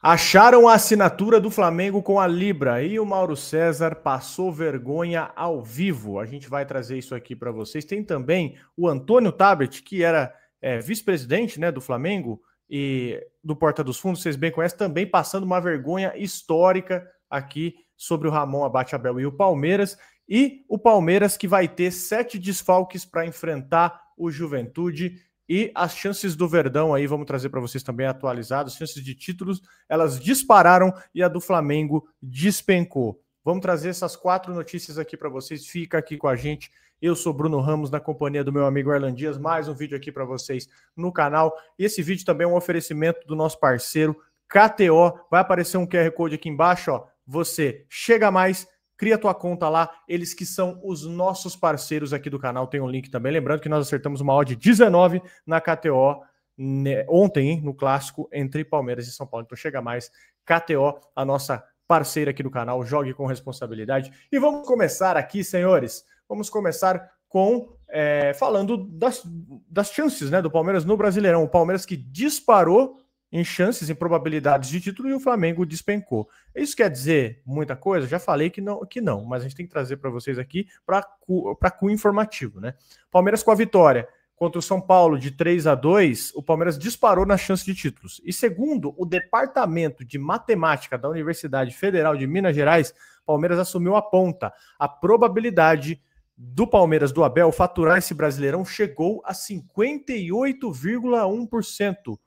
Acharam a assinatura do Flamengo com a Libra e o Mauro César passou vergonha ao vivo. A gente vai trazer isso aqui para vocês. Tem também o Antônio Tabet, que era vice-presidente, né, do Flamengo e do Porta dos Fundos, vocês bem conhecem, também passando uma vergonha histórica aqui sobre o Ramon Abate Abel e o Palmeiras. E o Palmeiras que vai ter 7 desfalques para enfrentar o Juventude. E as chances do Verdão aí, vamos trazer para vocês também atualizadas, as chances de títulos, elas dispararam e a do Flamengo despencou. Vamos trazer essas 4 notícias aqui para vocês, fica aqui com a gente. Eu sou Bruno Ramos, na companhia do meu amigo Arlan Dias, mais um vídeo aqui para vocês no canal. E esse vídeo também é um oferecimento do nosso parceiro KTO, vai aparecer um QR Code aqui embaixo, ó. Você chega mais, cria tua conta lá, eles que são os nossos parceiros aqui do canal, tem um link também, lembrando que nós acertamos uma odd 19 na KTO ontem, hein, no clássico entre Palmeiras e São Paulo, então chega mais, KTO, a nossa parceira aqui do canal, jogue com responsabilidade. E vamos começar aqui, senhores, vamos começar com, falando das chances, né, do Palmeiras no Brasileirão, o Palmeiras que disparou em chances, em probabilidades de título, e o Flamengo despencou. Isso quer dizer muita coisa? Já falei que não, mas a gente tem que trazer para vocês aqui para cunho informativo, né? Palmeiras com a vitória contra o São Paulo de 3-2, o Palmeiras disparou nas chances de títulos. E segundo o Departamento de Matemática da Universidade Federal de Minas Gerais, Palmeiras assumiu a ponta. A probabilidade do Palmeiras, do Abel, faturar esse Brasileirão chegou a 58,1%.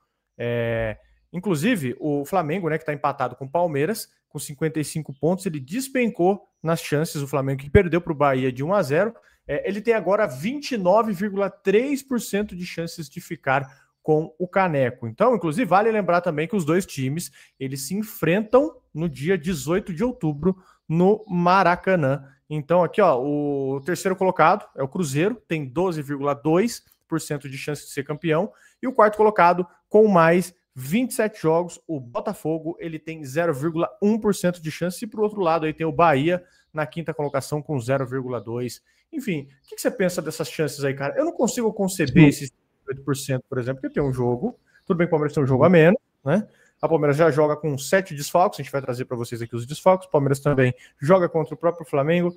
Inclusive o Flamengo, né, que está empatado com o Palmeiras com 55 pontos, ele despencou nas chances. O Flamengo que perdeu para o Bahia de 1-0, ele tem agora 29,3% de chances de ficar com o caneco. Então, inclusive, vale lembrar também que os dois times, eles se enfrentam no dia 18 de outubro no Maracanã. Então aqui, ó, o terceiro colocado é o Cruzeiro, tem 12,2% de chance de ser campeão, e o quarto colocado com mais 27 jogos, o Botafogo, ele tem 0,1% de chance, e pro outro lado aí tem o Bahia na quinta colocação com 0,2%. Enfim, o que você pensa dessas chances aí, cara? Eu não consigo conceber esses 8%, por exemplo, porque tem um jogo, tudo bem que o Palmeiras tem um jogo a menos, né? A Palmeiras já joga com 7 desfalques, a gente vai trazer para vocês aqui os desfalques, o Palmeiras também joga contra o próprio Flamengo.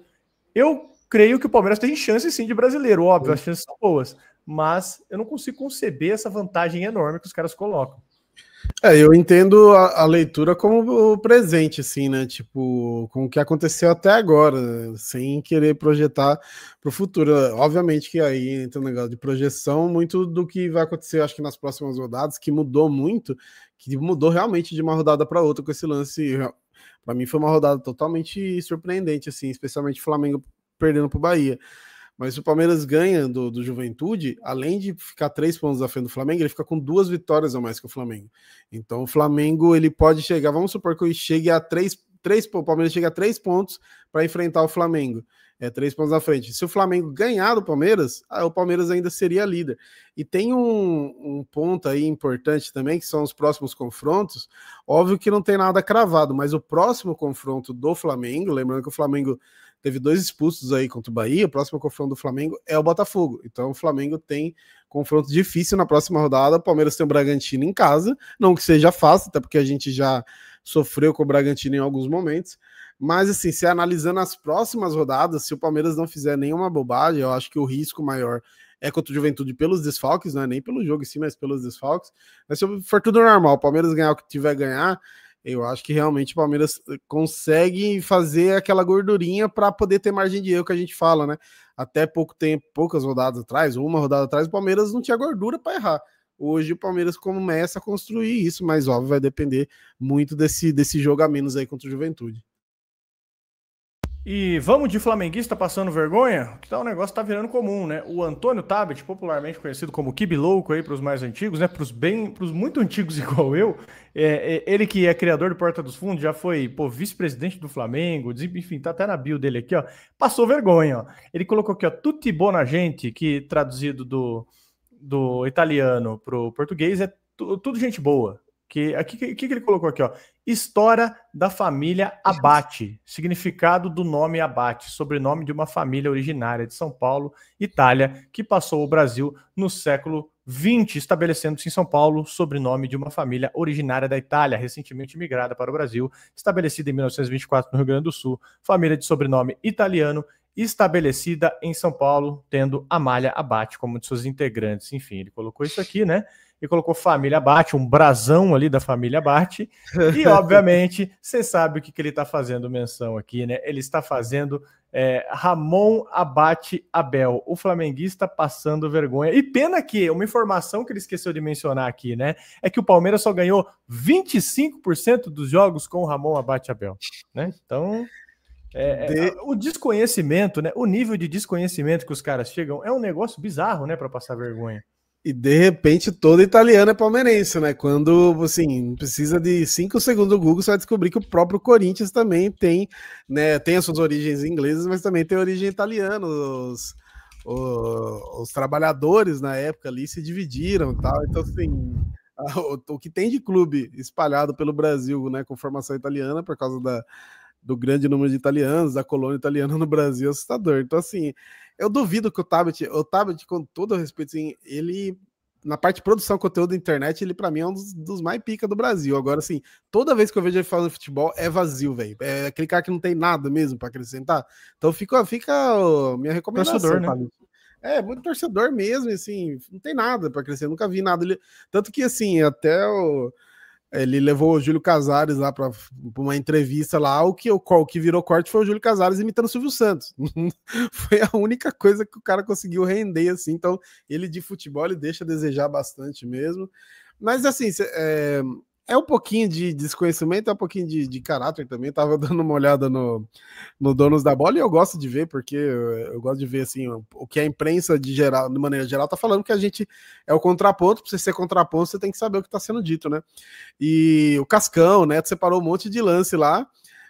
Eu creio que o Palmeiras tem chance sim de brasileiro, óbvio, as chances são boas, mas eu não consigo conceber essa vantagem enorme que os caras colocam. Eu entendo a leitura como o presente, assim, né? Tipo, com o que aconteceu até agora, sem querer projetar para o futuro. Obviamente que aí entra um negócio de projeção, muito do que vai acontecer, acho que nas próximas rodadas, que mudou muito, que mudou realmente de uma rodada para outra com esse lance. Para mim foi uma rodada totalmente surpreendente, assim, especialmente o Flamengo perdendo para o Bahia. Mas se o Palmeiras ganha do Juventude, além de ficar 3 pontos à frente do Flamengo, ele fica com 2 vitórias a mais que o Flamengo. Então o Flamengo, ele pode chegar, vamos supor que ele chegue a 3, o Palmeiras chega a 3 pontos para enfrentar o Flamengo. 3 pontos à frente. Se o Flamengo ganhar do Palmeiras, o Palmeiras ainda seria líder. E tem um ponto aí importante também, que são os próximos confrontos. Óbvio que não tem nada cravado, mas o próximo confronto do Flamengo, lembrando que o Flamengo teve 2 expulsos aí contra o Bahia, o próximo confronto do Flamengo é o Botafogo. Então o Flamengo tem confronto difícil na próxima rodada. O Palmeiras tem o Bragantino em casa, não que seja fácil, até porque a gente já sofreu com o Bragantino em alguns momentos. Mas assim, se analisando as próximas rodadas, se o Palmeiras não fizer nenhuma bobagem, eu acho que o risco maior é contra o Juventude pelos desfalques, não é nem pelo jogo em si, mas pelos desfalques. Mas se for tudo normal, o Palmeiras ganhar o que tiver a ganhar, eu acho que realmente o Palmeiras consegue fazer aquela gordurinha para poder ter margem de erro que a gente fala, né? Até pouco tempo, poucas rodadas atrás, uma rodada atrás, o Palmeiras não tinha gordura para errar. Hoje o Palmeiras começa a construir isso, mas óbvio, vai depender muito desse jogo a menos aí contra o Juventude. E vamos de flamenguista passando vergonha? Que tá, o negócio tá virando comum, né? O Antônio Tabet, popularmente conhecido como Kibi Louco aí para os mais antigos, né? Para os muito antigos igual eu, ele que é criador do Porta dos Fundos, já foi vice-presidente do Flamengo, enfim, tá até na bio dele aqui, ó. Passou vergonha, ó. Ele colocou aqui, ó, tutti buona gente, que traduzido do italiano pro português é tudo gente boa. Que ele colocou aqui, ó? História da família Abate, significado do nome Abate, sobrenome de uma família originária de São Paulo, Itália, que passou o Brasil no século 20 estabelecendo-se em São Paulo, sobrenome de uma família originária da Itália, recentemente migrada para o Brasil, estabelecida em 1924 no Rio Grande do Sul, família de sobrenome italiano, estabelecida em São Paulo, tendo Amália Abate como um de seus integrantes. Enfim, ele colocou isso aqui, né? E colocou família Abate, um brasão ali da família Abate. E, obviamente, você sabe o que ele está fazendo menção aqui, né? Ele está fazendo Ramon Abate Abel, o flamenguista passando vergonha. E pena que uma informação que ele esqueceu de mencionar aqui, né? É que o Palmeiras só ganhou 25% dos jogos com o Ramon Abate Abel, né? Então... o desconhecimento, né? O nível de desconhecimento que os caras chegam é um negócio bizarro, né? Para passar vergonha. E de repente todo italiano é palmeirense, né? Quando, assim, precisa de 5 segundos do Google, você vai descobrir que o próprio Corinthians também tem, né? Tem as suas origens inglesas, mas também tem origem italiana. Os trabalhadores na época ali se dividiram e tal. Então, assim, o que tem de clube espalhado pelo Brasil, né? Com formação italiana, por causa do grande número de italianos, da colônia italiana no Brasil, é assustador. Então, assim, eu duvido que o Tabet, com todo o respeito, assim, ele, na parte de produção de conteúdo da internet, ele, pra mim, é um dos mais pica do Brasil. Agora, assim, toda vez que eu vejo ele falando de futebol, é vazio, velho. É aquele cara que não tem nada mesmo pra acrescentar. Então, fica minha recomendação. Torcedor, né? Muito torcedor mesmo, assim, não tem nada pra crescer, nunca vi nada. Tanto que, assim, até ele levou o Júlio Casares lá para uma entrevista lá, o que virou corte foi o Júlio Casares imitando o Silvio Santos. Foi a única coisa que o cara conseguiu render, assim. Então, ele de futebol, ele deixa a desejar bastante mesmo. Mas, assim, um pouquinho de desconhecimento, é um pouquinho de caráter também. Tava dando uma olhada no Donos da Bola e eu gosto de ver, porque eu gosto de ver, assim, o que a imprensa de maneira geral tá falando, que a gente é o contraponto. Pra você ser contraponto, você tem que saber o que tá sendo dito, né? E o Cascão, né, separou um monte de lance lá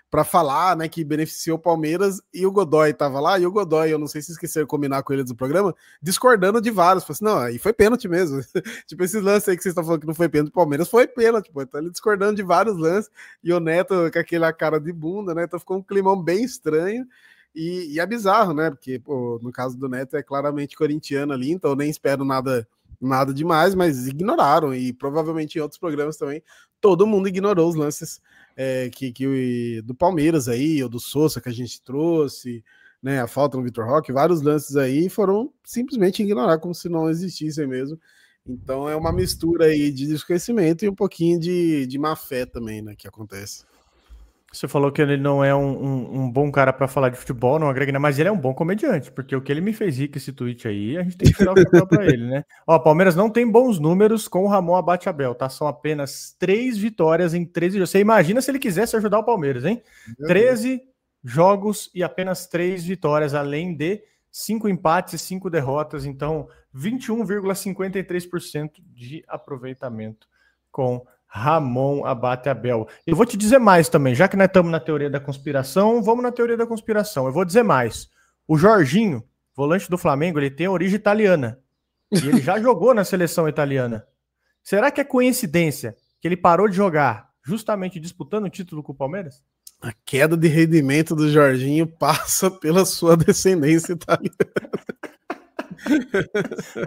para falar, né, que beneficiou o Palmeiras, e o Godoy tava lá, e o Godoy, eu não sei se esqueceram de combinar com ele do programa, discordando de vários, falou assim, não, aí foi pênalti mesmo, tipo, esses lances aí que vocês estão falando que não foi pênalti do Palmeiras, foi pênalti, pô, então ele discordando de vários lances, e o Neto com aquela cara de bunda, né, então ficou um climão bem estranho, e é bizarro, né, porque, pô, no caso do Neto é claramente corintiano ali, então eu nem espero nada demais, mas ignoraram, e provavelmente em outros programas também, todo mundo ignorou os lances do Palmeiras aí, ou do Sousa que a gente trouxe, né, a falta no Vitor Roque, vários lances aí foram simplesmente ignorar, como se não existissem mesmo. Então é uma mistura aí de desconhecimento e um pouquinho de má fé também, né, que acontece. Você falou que ele não é um bom cara para falar de futebol, não agrega, mas ele é um bom comediante, porque o que ele me fez rir com esse tweet aí, a gente tem que tirar o chapéu para ele, né? Ó, Palmeiras não tem bons números com o Ramon Abate Abel, tá? São apenas 3 vitórias em 13 jogos. Você imagina se ele quisesse ajudar o Palmeiras, hein? 13 jogos e apenas 3 vitórias, além de 5 empates e 5 derrotas, então 21,53% de aproveitamento com Ramon Abate Abel. Eu vou te dizer mais também, já que nós estamos na teoria da conspiração, vamos na teoria da conspiração. Eu vou dizer mais. O Jorginho, volante do Flamengo, ele tem origem italiana. E ele já jogou na seleção italiana. Será que é coincidência que ele parou de jogar justamente disputando o título com o Palmeiras? A queda de rendimento do Jorginho passa pela sua descendência italiana.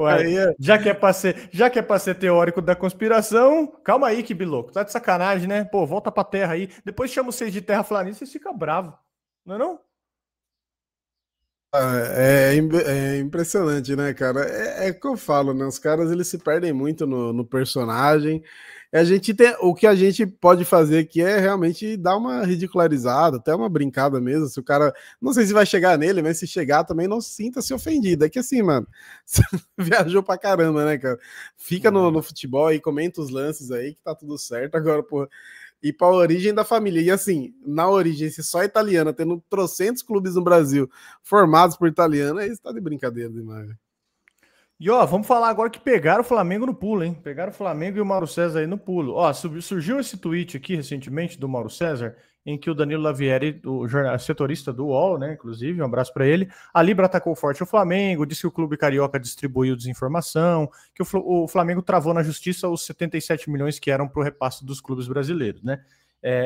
Ué, já que é pra ser teórico da conspiração, calma aí, que biloco. Tá de sacanagem, né? Pô, volta pra terra aí. Depois chama vocês de terraplanista, vocês ficam bravos. Não é não? É impressionante, né, cara? É o que eu falo, né? Os caras, eles se perdem muito no personagem. O que a gente pode fazer aqui é realmente dar uma ridicularizada, até uma brincada mesmo. Se o cara, não sei se vai chegar nele, mas se chegar também, não sinta-se ofendido. É que assim, mano, você viajou pra caramba, né, cara? Fica no futebol e comenta os lances aí que tá tudo certo. Agora, pô, ir pra origem da família. E assim, na origem, se só italiana, tendo trocentos clubes no Brasil formados por italiano, aí está de brincadeira demais. E ó, vamos falar agora que pegaram o Flamengo no pulo, hein? Pegaram o Flamengo e o Mauro César aí no pulo. Ó, surgiu esse tweet aqui recentemente do Mauro César, em que o Danilo Lavieri, o setorista do UOL, né, inclusive, um abraço para ele, a Libra atacou forte o Flamengo, disse que o clube carioca distribuiu desinformação, que o Flamengo travou na justiça os 77 milhões que eram para o repasse dos clubes brasileiros, né?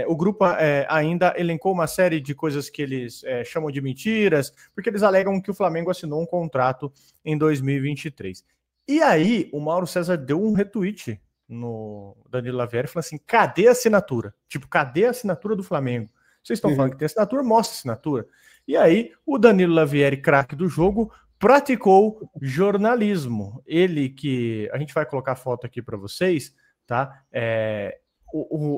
O grupo ainda elencou uma série de coisas que eles chamam de mentiras, porque eles alegam que o Flamengo assinou um contrato em 2023. E aí, o Mauro César deu um retweet no Danilo Lavieri, falando assim, cadê a assinatura? Tipo, cadê a assinatura do Flamengo? Vocês estão falando que tem assinatura? Mostra a assinatura. E aí, o Danilo Lavieri, craque do jogo, praticou jornalismo. Ele que... A gente vai colocar a foto aqui para vocês, tá?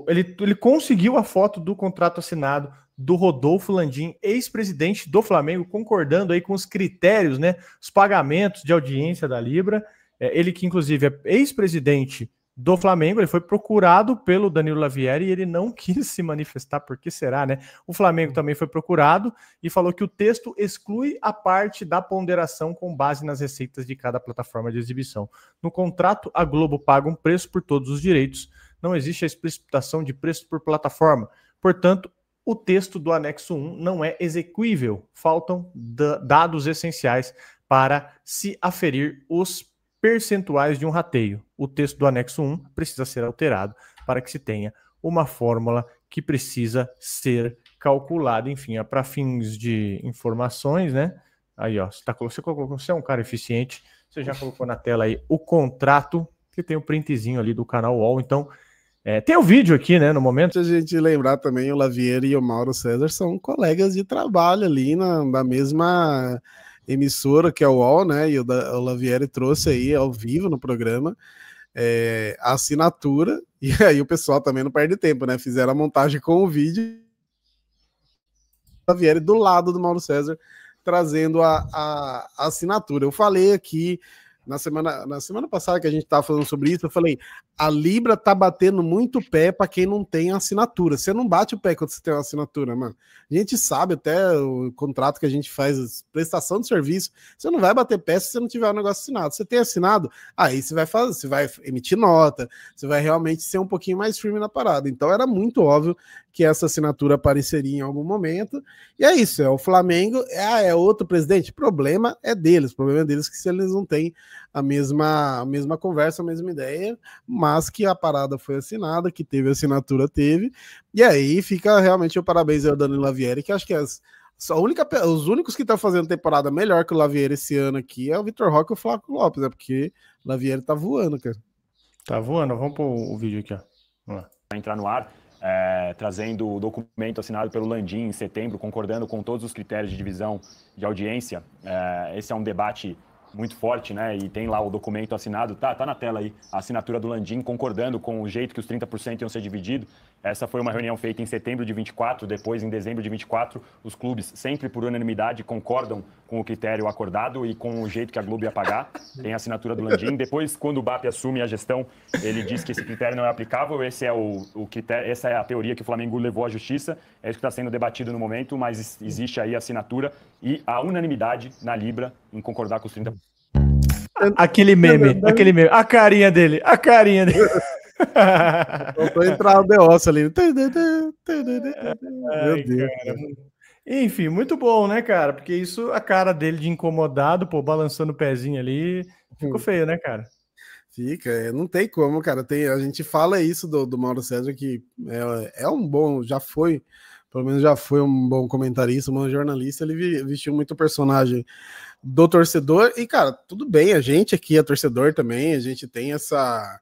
Ele conseguiu a foto do contrato assinado do Rodolfo Landim, ex-presidente do Flamengo, concordando aí com os critérios, né? Os pagamentos de audiência da Libra. Ele que, inclusive, é ex-presidente do Flamengo, ele foi procurado pelo Danilo Lavieri e ele não quis se manifestar, por que será, né? O Flamengo também foi procurado e falou que o texto exclui a parte da ponderação com base nas receitas de cada plataforma de exibição. No contrato, a Globo paga um preço por todos os direitos, não existe a explicitação de preço por plataforma, portanto, o texto do anexo 1 não é execuível, faltam dados essenciais para se aferir os percentuais de um rateio. O texto do anexo 1 precisa ser alterado para que se tenha uma fórmula que precisa ser calculada. Enfim, para fins de informações, né? Aí, ó, você é um cara eficiente, você já colocou na tela aí o contrato, que tem o printzinho ali do canal UOL, então tem o vídeo aqui, né, no momento. Se a gente lembrar também, o Lavieri e o Mauro César são colegas de trabalho ali na mesma emissora que é o UOL, né, e o Lavieri trouxe aí ao vivo no programa a assinatura, e aí o pessoal também não perde tempo, né, fizeram a montagem com o vídeo, o Lavieri do lado do Mauro César, trazendo a assinatura. Eu falei aqui na semana passada que a gente estava falando sobre isso, eu falei, a Libra tá batendo muito pé para quem não tem assinatura. Você não bate o pé quando você tem uma assinatura, mano. A gente sabe até o contrato que a gente faz, prestação de serviço, você não vai bater pé se você não tiver o negócio assinado. Você tem assinado, aí você vai fazer, você vai emitir nota, você vai realmente ser um pouquinho mais firme na parada. Então era muito óbvio que essa assinatura apareceria em algum momento. E é isso, é o Flamengo, é outro presidente. O problema é deles que se eles não têm a mesma conversa, a mesma ideia, mas que a parada foi assinada, que teve assinatura, teve, e aí fica realmente o parabéns ao Danilo Lavieri, que acho que os únicos que estão fazendo temporada melhor que o Lavieri esse ano aqui é o Vitor Roque e o Flávio Lopes, né? Porque o Lavieri tá voando, cara. Tá voando, vamos pôr o vídeo aqui, ó. Vamos lá. Vai entrar no ar, trazendo o documento assinado pelo Landim em setembro, concordando com todos os critérios de divisão de audiência. Esse é um debate muito forte, né? E tem lá o documento assinado, tá na tela aí, a assinatura do Landim concordando com o jeito que os 30% iam ser divididos. Essa foi uma reunião feita em setembro de 24, depois em dezembro de 24, os clubes sempre por unanimidade concordam com o critério acordado e com o jeito que a Globo ia pagar. Tem a assinatura do Landim. Depois, quando o BAP assume a gestão, ele diz que esse critério não é aplicável. Esse é o critério, essa é a teoria que o Flamengo levou à justiça. É isso que está sendo debatido no momento, mas existe aí a assinatura e a unanimidade na Libra em concordar com os 30%. Aquele meme. A carinha dele. Faltou entrar o The Osso ali. Meu Deus. Cara. Enfim, muito bom, né, cara? Porque isso, a cara dele de incomodado, pô, balançando o pezinho ali, ficou feio, né, cara? Fica, não tem como, cara. A gente fala isso do Mauro César, que é um bom, pelo menos já foi um bom comentarista, um bom jornalista. Ele vestiu muito o personagem do torcedor. E, cara, tudo bem, a gente aqui é torcedor também, a gente tem essa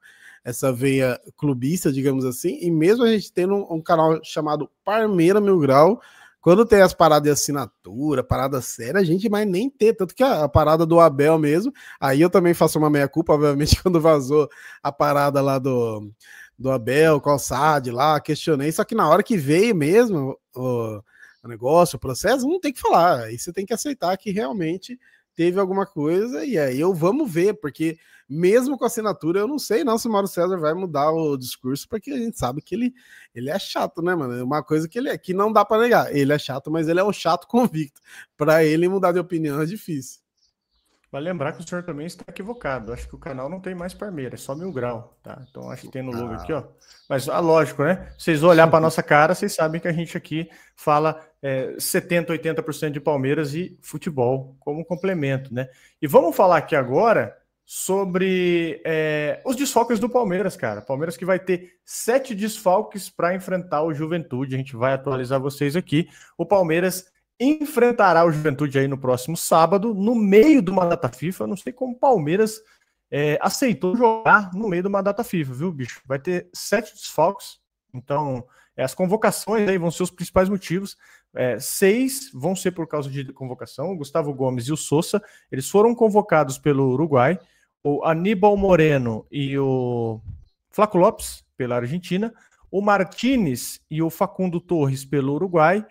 veia clubista, digamos assim, e mesmo a gente tendo um canal chamado Parmeira Mil Grau, quando tem as paradas de assinatura, parada séria, a gente vai nem ter, tanto que a parada do Abel mesmo, aí eu também faço uma meia-culpa, obviamente, quando vazou a parada lá do Abel, com o Alçade lá, questionei, só que na hora que veio mesmo o negócio, o processo, não tem que falar, aí você tem que aceitar que realmente teve alguma coisa, e aí vamos ver, porque mesmo com a assinatura, eu não sei não se o Mauro César vai mudar o discurso, porque a gente sabe que ele é chato, né, mano? É uma coisa que não dá para negar. Ele é chato, mas ele é um chato convicto. Para ele mudar de opinião é difícil. Vale lembrar que o senhor também está equivocado. Acho que o canal não tem mais Parmeira, é só Mil Grau, tá? Então acho que tem no logo aqui, ó. Mas lógico, né? Vocês olhar para nossa cara, vocês sabem que a gente aqui fala 70%, 80% de Palmeiras e futebol como complemento, né? E vamos falar aqui agora sobre os desfalques do Palmeiras, cara. Palmeiras que vai ter 7 desfalques para enfrentar o Juventude. A gente vai atualizar vocês aqui. O Palmeiras enfrentará o Juventude aí no próximo sábado, no meio de uma data FIFA. Eu não sei como o Palmeiras aceitou jogar no meio de uma data FIFA, viu, bicho? Vai ter 7 desfalques, então as convocações aí vão ser os principais motivos. 6 vão ser por causa de convocação, o Gustavo Gomes e o Sousa, eles foram convocados pelo Uruguai, o Aníbal Moreno e o Flaco Lopes pela Argentina, o Martínez e o Facundo Torres pelo Uruguai,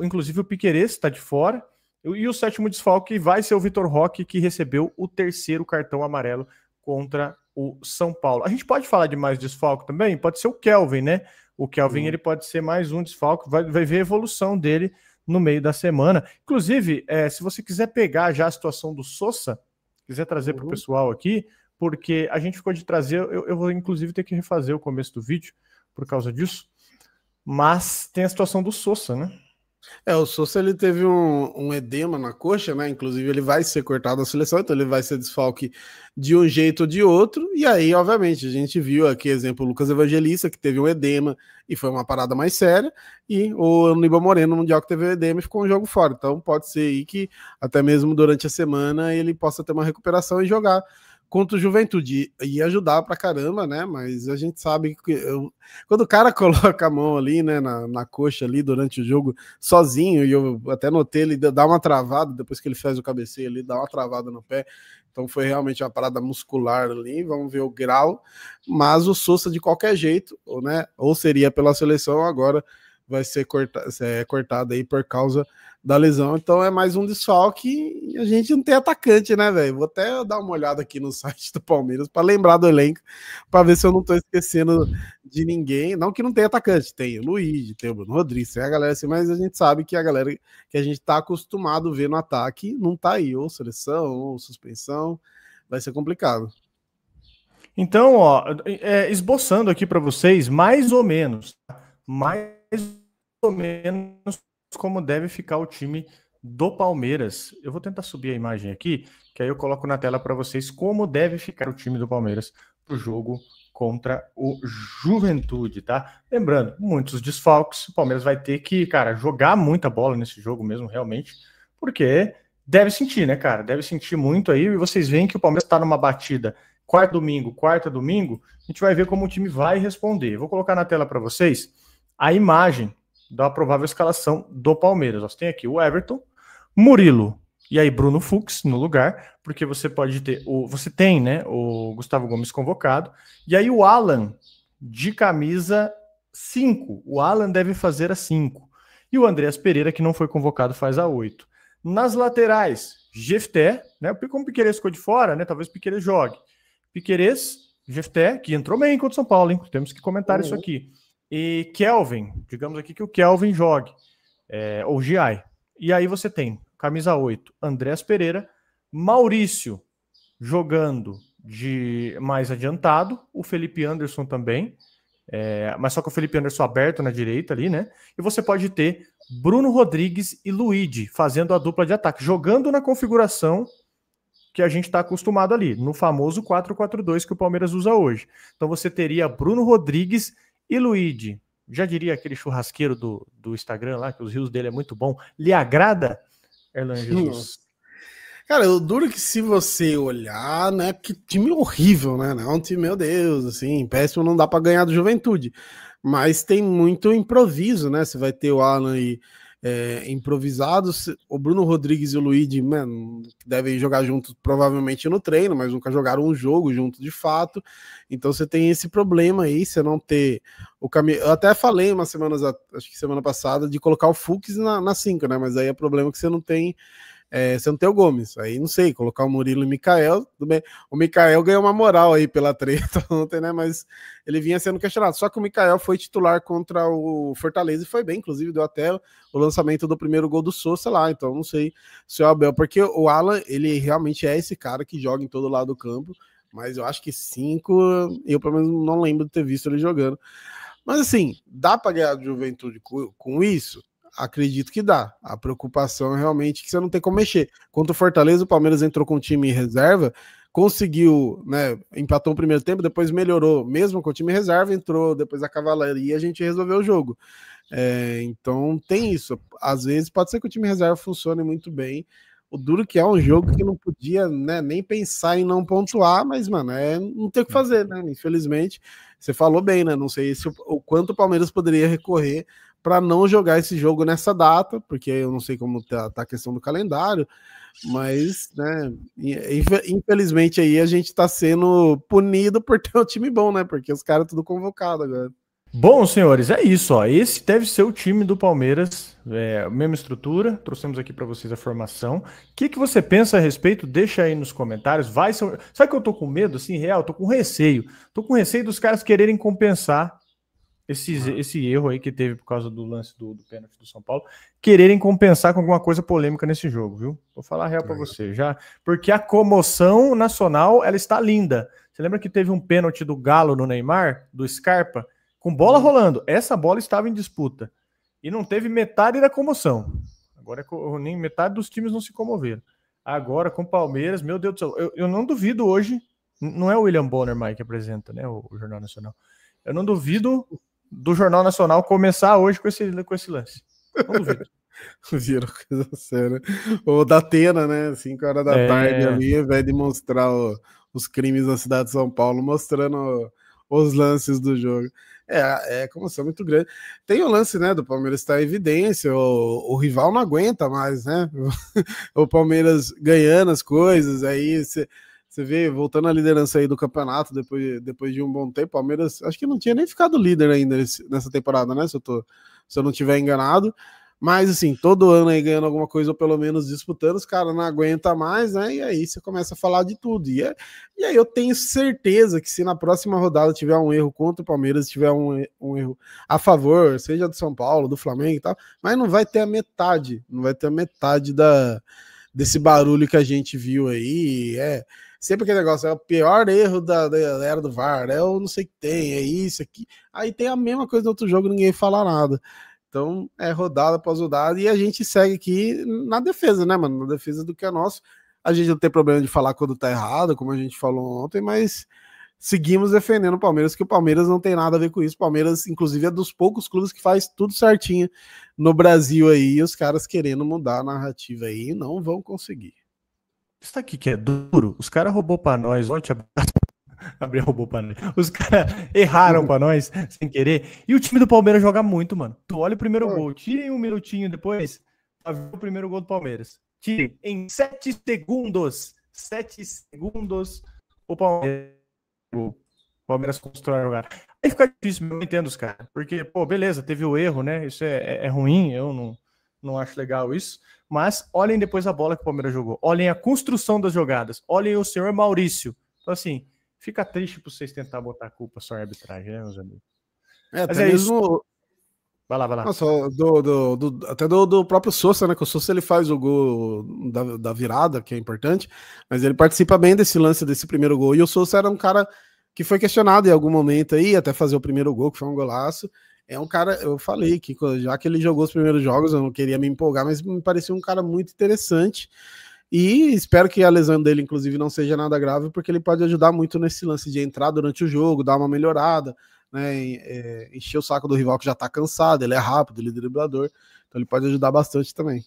inclusive o Piquerez está de fora, e o 7º desfalque vai ser o Vitor Roque, que recebeu o 3º cartão amarelo contra o São Paulo. A gente pode falar de mais desfalque também? Pode ser o Kelvin, né? O Kelvin ele pode ser mais um desfalque, vai ver a evolução dele no meio da semana. Inclusive, se você quiser pegar já a situação do Sousa, quiser trazer para o pessoal aqui, porque a gente ficou de trazer, eu vou inclusive ter que refazer o começo do vídeo por causa disso, mas tem a situação do Sousa, né? O Sousa ele teve um edema na coxa, né? Inclusive ele vai ser cortado da seleção, então ele vai ser desfalque de um jeito ou de outro. E aí, obviamente, a gente viu aqui, exemplo, o Lucas Evangelista, que teve um edema e foi uma parada mais séria, e o Aníbal Moreno, no Mundial, que teve um edema e ficou um jogo fora. Então pode ser aí que até mesmo durante a semana ele possa ter uma recuperação e jogar contra o Juventude, ia ajudar pra caramba, né, mas a gente sabe que quando o cara coloca a mão ali, né, na coxa ali durante o jogo, sozinho, e eu até notei ele dar uma travada, depois que ele fez o cabeceio ali, dá uma travada no pé, então foi realmente uma parada muscular ali, vamos ver o grau, mas o Sousa de qualquer jeito, né, ou seria pela seleção, agora vai ser cortado aí por causa da lesão, então é mais um desfalque e a gente não tem atacante, né, velho? Vou até dar uma olhada aqui no site do Palmeiras para lembrar do elenco, para ver se eu não tô esquecendo de ninguém. Não que não tenha atacante, tem o Luiz, tem o Bruno Rodrigues, tem a galera assim, mas a gente sabe que a galera que a gente tá acostumado a ver no ataque não tá aí, ou seleção, ou suspensão, vai ser complicado. Então, ó, esboçando aqui para vocês, mais ou menos como deve ficar o time do Palmeiras. Eu vou tentar subir a imagem aqui, que aí eu coloco na tela para vocês como deve ficar o time do Palmeiras para o jogo contra o Juventude, tá? Lembrando, muitos desfalques, o Palmeiras vai ter que, cara, jogar muita bola nesse jogo mesmo, realmente, porque deve sentir, né, cara? Deve sentir muito aí, e vocês veem que o Palmeiras está numa batida quarta, domingo, a gente vai ver como o time vai responder. Vou colocar na tela para vocês a imagem da provável escalação do Palmeiras. Você tem aqui o Everton, Murilo e aí Bruno Fux no lugar, porque você pode ter você tem, né, o Gustavo Gomes convocado, e aí o Alan de camisa 5. O Alan deve fazer a 5. E o Andreas Pereira, que não foi convocado, faz a 8. Nas laterais, Jefté, né? Como o Piquerez ficou de fora, né? Talvez o Piquerez jogue. Piquerez, Jefté, que entrou bem contra o São Paulo, hein? Temos que comentar isso aqui. E Kelvin, digamos aqui que o Kelvin jogue, ou Giai. E aí você tem, camisa 8, Andreas Pereira, Maurício jogando de mais adiantado, o Felipe Anderson também, mas só que o Felipe Anderson aberto na direita ali, né? E você pode ter Bruno Rodrigues e Luigi fazendo a dupla de ataque, jogando na configuração que a gente está acostumado ali, no famoso 4-4-2 que o Palmeiras usa hoje. Então você teria Bruno Rodrigues e Luigi, já diria aquele churrasqueiro do Instagram lá, que os rios dele é muito bom. Lhe agrada, Erlan Jesus? Cara, o duro que se você olhar, né, que time horrível, né, é um time, meu Deus, assim, péssimo, não dá para ganhar do Juventude, mas tem muito improviso, né, você vai ter o Alan aí improvisados, o Bruno Rodrigues e o Luigi, mano, devem jogar juntos provavelmente no treino, mas nunca jogaram um jogo junto de fato, então você tem esse problema aí, você não ter o caminho, eu até falei umas semanas, acho que semana passada, de colocar o Fux na 5, né, mas aí é problema que você não tem o Gomes, aí não sei, colocar o Murilo e o Mikael, tudo bem, o Mikael ganhou uma moral aí pela treta ontem, né, mas ele vinha sendo questionado, só que o Mikael foi titular contra o Fortaleza e foi bem, inclusive deu até o lançamento do primeiro gol do Sousa lá, então não sei se é o Abel, porque o Alan, ele realmente é esse cara que joga em todo lado do campo, mas eu acho que 5, eu pelo menos não lembro de ter visto ele jogando, mas assim, dá para ganhar de Juventude com isso? Acredito que dá. A preocupação é realmente que você não tem como mexer. Contra o Fortaleza, o Palmeiras entrou com o time em reserva, conseguiu, né, empatou o primeiro tempo, depois melhorou, mesmo com o time em reserva, entrou depois da cavalaria e a gente resolveu o jogo. Então tem isso. Às vezes pode ser que o time em reserva funcione muito bem, o duro que é um jogo que não podia, né, nem pensar em não pontuar, mas, mano, não tem o que fazer, né? Infelizmente, você falou bem, né? Não sei o quanto o Palmeiras poderia recorrer para não jogar esse jogo nessa data, porque eu não sei como tá a questão do calendário, mas, né, infelizmente aí a gente tá sendo punido por ter um time bom, né? Porque os caras tudo convocado agora. Bom, senhores, é isso, ó. Esse deve ser o time do Palmeiras, mesma estrutura. Trouxemos aqui para vocês a formação. O que você pensa a respeito? Deixa aí nos comentários. Sabe que eu tô com medo, assim, real? Tô com receio. Tô com receio dos caras quererem compensar esse erro aí que teve por causa do lance do pênalti do São Paulo, quererem compensar com alguma coisa polêmica nesse jogo, viu? Vou falar real para você já, porque a comoção nacional, ela está linda. Você lembra que teve um pênalti do Galo no Neymar, do Scarpa? Com bola rolando, essa bola estava em disputa. E não teve metade da comoção. Agora nem metade dos times não se comoveram. Agora com o Palmeiras, meu Deus do céu, eu não duvido hoje, não é o William Bonner, Mike, que apresenta, né, o Jornal Nacional. Eu não duvido do Jornal Nacional começar hoje com esse lance. Não duvido. Virou coisa séria. Ou da Atena, né, 5 horas da tarde ali, ao invés de mostrar os crimes da cidade de São Paulo, mostrando os lances do jogo. É comoção muito grande. Tem o lance, né, do Palmeiras estar em evidência, o rival não aguenta mais, né? O Palmeiras ganhando as coisas, aí você vê, voltando à liderança aí do campeonato, depois de um bom tempo, o Palmeiras, acho que não tinha nem ficado líder ainda nessa temporada, né, se eu não tiver enganado. Mas, assim, todo ano aí ganhando alguma coisa, ou pelo menos disputando, os caras não aguentam mais, né? E aí você começa a falar de tudo. E aí eu tenho certeza que se na próxima rodada tiver um erro contra o Palmeiras, tiver um erro a favor, seja do São Paulo, do Flamengo e tal, mas não vai ter a metade desse barulho que a gente viu aí. Sempre aquele negócio, é o pior erro da era do VAR, é o não sei o que tem, é isso aqui. Aí tem a mesma coisa no outro jogo, ninguém fala nada. Então, é rodada após rodada e a gente segue aqui na defesa, né, mano? Na defesa do que é nosso. A gente não tem problema de falar quando tá errado, como a gente falou ontem, mas seguimos defendendo o Palmeiras, que o Palmeiras não tem nada a ver com isso. O Palmeiras, inclusive, é dos poucos clubes que faz tudo certinho no Brasil aí, e os caras querendo mudar a narrativa aí não vão conseguir. Isso aqui que é duro. Os caras roubou pra nós ontem. Gabriel roubou pra nós. Os caras erraram pra nós, sem querer. E o time do Palmeiras joga muito, mano. Tu olha o primeiro gol. Tirem um minutinho depois pra ver o primeiro gol do Palmeiras. Tirem. Em 7 segundos. 7 segundos. O Palmeiras constrói a jogada. Aí fica difícil, eu entendo os caras. Porque, pô, beleza, teve o erro, né? Isso é ruim. Eu não acho legal isso. Mas olhem depois a bola que o Palmeiras jogou. Olhem a construção das jogadas. Olhem o senhor Maurício. Então, assim, fica triste para vocês tentar botar a culpa só em arbitragem, né, meus amigos? Mas é mesmo... isso. Vai lá. Nossa, até do próprio Sousa, né? Que o Sousa ele faz o gol da virada, que é importante, mas ele participa bem desse lance, desse primeiro gol. E o Sousa era um cara que foi questionado em algum momento aí, até fazer o primeiro gol, que foi um golaço. É um cara, eu falei que já que ele jogou os primeiros jogos, eu não queria me empolgar, mas me parecia um cara muito interessante. E espero que a lesão dele, inclusive, não seja nada grave, porque ele pode ajudar muito nesse lance de entrar durante o jogo, dar uma melhorada, né, encher o saco do rival que já tá cansado, ele é rápido, ele é driblador, então ele pode ajudar bastante também.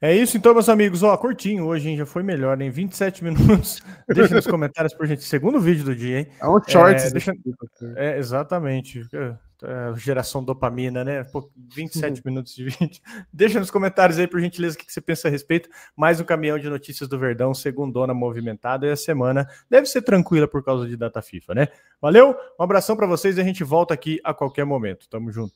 É isso então, meus amigos, curtinho hoje, hein? Já foi melhor, em 27 minutos. Deixa nos comentários, por gente, segundo vídeo do dia, hein? É um short. Exatamente. Geração dopamina, né? 27 minutos de vídeo. Deixa nos comentários aí, por gentileza, o que você pensa a respeito. Mais um caminhão de notícias do Verdão, segundona movimentada, e a semana deve ser tranquila por causa de data FIFA, né? Valeu, um abração para vocês e a gente volta aqui a qualquer momento. Tamo junto.